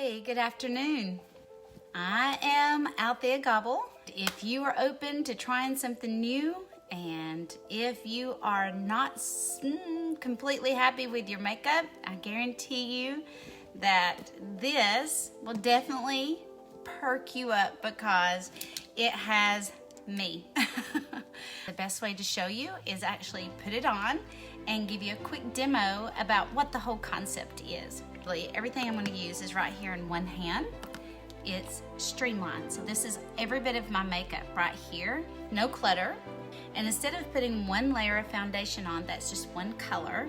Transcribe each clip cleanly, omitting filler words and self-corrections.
Hey, good afternoon. I am Althea Gobble. If you are open to trying something new, and if you are not completely happy with your makeup, I guarantee you that this will definitely perk you up because it has me. The best way to show you is actually put it on and give you a quick demo about what the whole concept is. Everything I'm going to use is right here in one hand. It's streamlined. So this is every bit of my makeup right here, no clutter. And instead of putting one layer of foundation on that's just one color,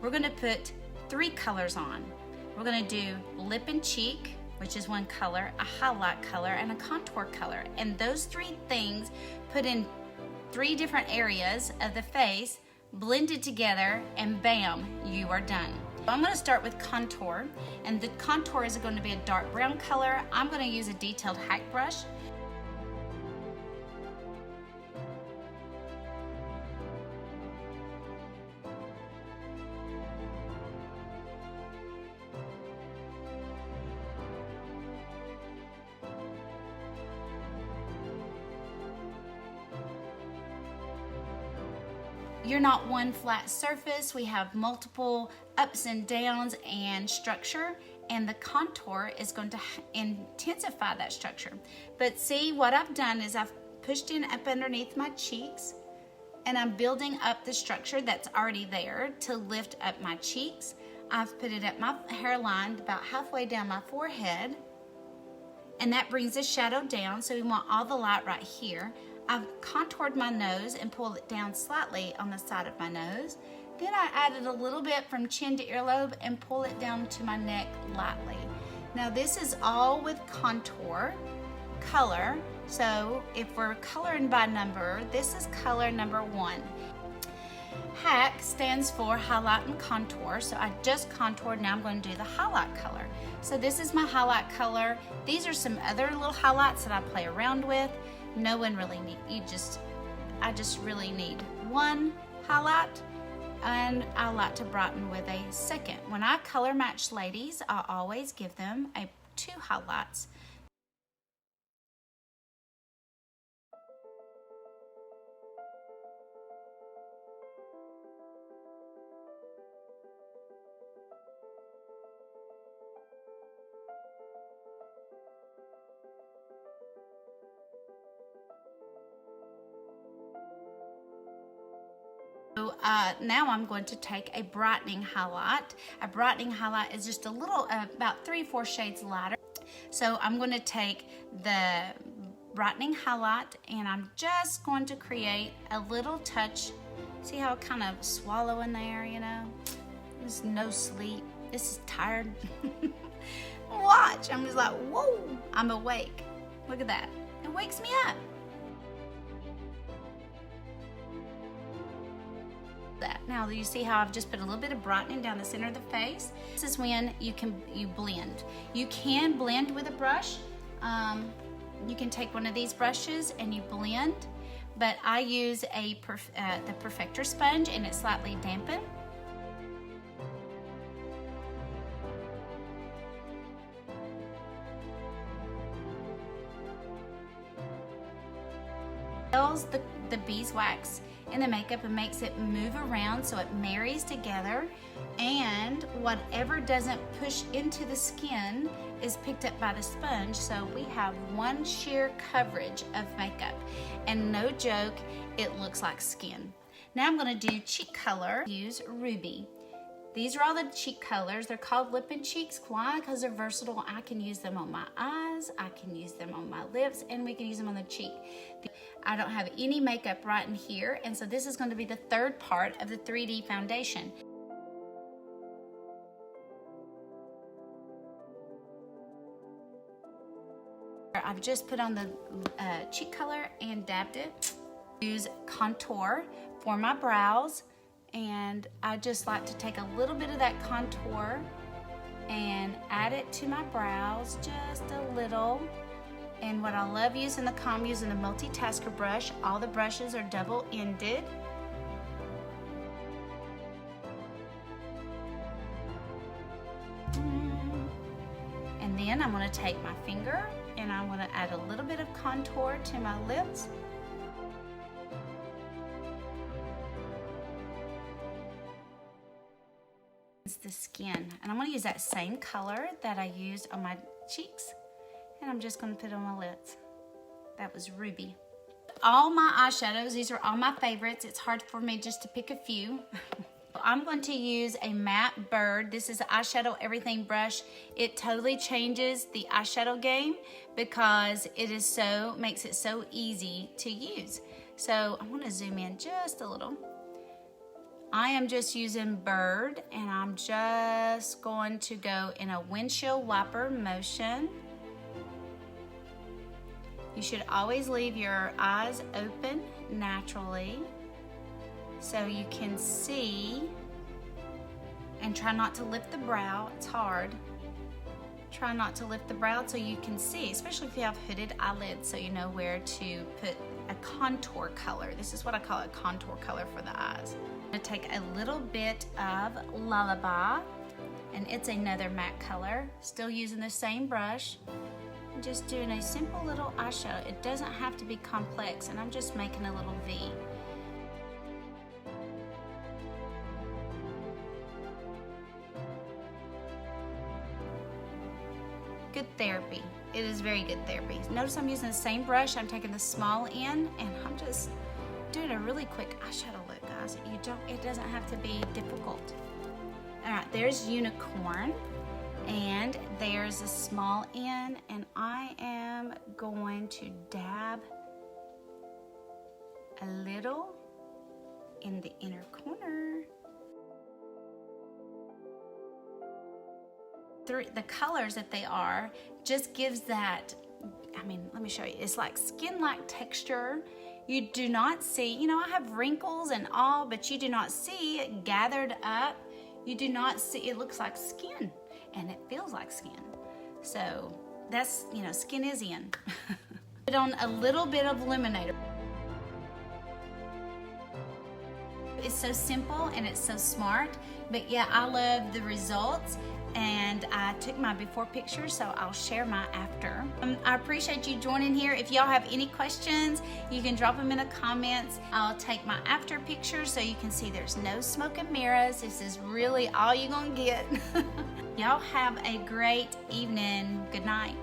we're going to put 3 colors on. We're going to do lip and cheek, which is one color, a highlight color, and a contour color. And those 3 things put in 3 different areas of the face, blended together, and bam, you are done. I'm going to start with contour, and the contour is going to be a dark brown color. I'm going to use a detailed hack brush. You're not one flat surface. We have multiple ups and downs and structure, and the contour is going to intensify that structure. But see, what I've done is I've pushed in up underneath my cheeks, and I'm building up the structure that's already there to lift up my cheeks. I've put it at my hairline about halfway down my forehead, and that brings the shadow down, so we want all the light right here. I've contoured my nose and pulled it down slightly on the side of my nose. Then I added a little bit from chin to earlobe and pull it down to my neck lightly. Now this is all with contour color. So if we're coloring by number, this is color number 1. Hack stands for highlight and contour. So I just contoured, now I'm going to do the highlight color. So this is my highlight color. These are some other little highlights that I play around with. No one really needs, I just really need one highlight, and I like to brighten with a second. When I color match ladies, I always give them 2 highlights. So now I'm going to take a brightening highlight. A brightening highlight is just a little, about 3-4 shades lighter. So I'm going to take the brightening highlight, and I'm just going to create a little touch. See how I kind of swallow in there, you know? There's no sleep. This is tired. Watch, I'm just like, whoa, I'm awake. Look at that. It wakes me up. Now you see how I've just put a little bit of brightening down the center of the face. This is when you blend. You can blend with a brush. You can take one of these brushes and you blend, but I use the Perfector sponge, and it's slightly dampened. The beeswax in the makeup and makes it move around so it marries together, and whatever doesn't push into the skin is picked up by the sponge, so we have one sheer coverage of makeup, and no joke, it looks like skin. Now I'm going to do cheek color. Use Ruby. These are all the cheek colors. They're called lip and cheeks. Why? Because they're versatile. I can use them on my eyes, I can use them on my lips, and we can use them on the cheek. I don't have any makeup right in here, and so this is going to be the 3rd part of the 3D foundation. I've just put on the cheek color and dabbed it. Use contour for my brows, and I just like to take a little bit of that contour and add it to my brows, just a little. And what I love using I'm using the multitasker brush. All the brushes are double-ended. And then Again, I'm gonna take my finger and I'm gonna add a little bit of contour to my lips. It's the skin, and I'm gonna use that same color that I used on my cheeks, and I'm just gonna put it on my lips. That was Ruby. All my eyeshadows, these are all my favorites. It's hard for me just to pick a few. I'm going to use a matte bird. This is an eyeshadow everything brush. It totally changes the eyeshadow game because it is makes it so easy to use. So I'm gonna zoom in just a little. I am just using bird, and I'm just going to go in a windshield wiper motion. You should always leave your eyes open naturally so you can see, and try not to lift the brow. It's hard. Try not to lift the brow so you can see, especially if you have hooded eyelids, so you know where to put a contour color. This is what I call a contour color for the eyes. I'm gonna take a little bit of Lullaby, and it's another matte color, still using the same brush. I'm just doing a simple little eyeshadow. It doesn't have to be complex, and I'm just making a little V. Good therapy. It is very good therapy. Notice I'm using the same brush. I'm taking the small end, and I'm just doing a really quick eyeshadow look, guys. It doesn't have to be difficult. All right, there's Unicorn, and there's a small end, and I am going to dab a little in the inner corner. The colors that they are just gives that, I mean, let me show you. It's like skin-like texture. You do not see, you know, I have wrinkles and all, but you do not see it gathered up. You do not see, it looks like skin, and it feels like skin. So that's, you know, skin is in. Put on a little bit of illuminator. It's so simple and it's so smart, but yeah, I love the results. And I took my before picture, so I'll share my after. I appreciate you joining here. If y'all have any questions, you can drop them in the comments. I'll take my after picture so you can see there's no smoke and mirrors. This is really all you're gonna get. Y'all have a great evening. Good night.